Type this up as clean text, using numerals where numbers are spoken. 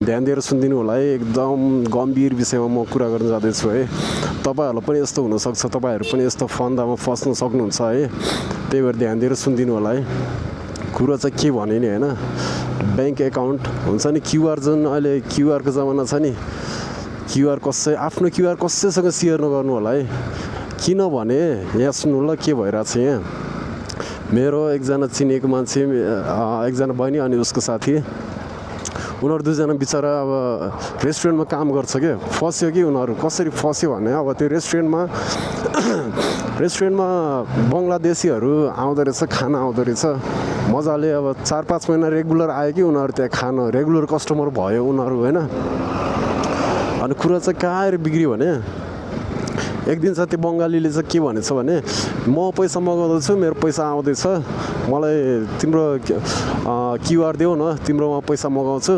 ध्यान दिएर सुनिदिनु होला है। एकदम गम्भीर विषयमा म कुरा गर्न जाँदैछु है। तपाईँहरूलाई पनि यस्तो हुनसक्छ, तपाईँहरू पनि यस्तो फन्दामा फस्न सक्नुहुन्छ है। त्यही भएर ध्यान दिएर सुनिदिनु होला है। कुरा चाहिँ के भने नि होइन, ब्याङ्क एकाउन्ट हुन्छ नि, क्युआर जुन अहिले क्युआरको जमाना छ नि, क्युआर आफ्नो क्युआर कसैसँग सेयर नगर्नु होला है। किनभने यहाँ सुन्नु ल के भइरहेको छ यहाँ। मेरो एकजना चिनेको मान्छे, एकजना बहिनी अनि उसको साथी, उनीहरू दुईजना बिचरा अब रेस्टुरेन्टमा काम गर्छ क्या। फस्यो कि उनीहरू कसरी फस्यो भने अब त्यो रेस्टुरेन्टमा बङ्गलादेशीहरू आउँदो रहेछ, खाना आउँदो रहेछ मजाले। अब 4-5 महिना रेगुलर आयो कि उनीहरू त्यहाँ खान रेगुलर कस्टमर भयो उनीहरू होइन। अनि कुरा चाहिँ कहाँ बिग्रियो भने एक दिन चाहिँ त्यो बङ्गालीले चाहिँ के भनेछ भने म पैसा मगाउँदैछु, मेरो पैसा आउँदैछ, मलाई तिम्रो क्युआर देऊ न, तिम्रोमा पैसा मगाउँछु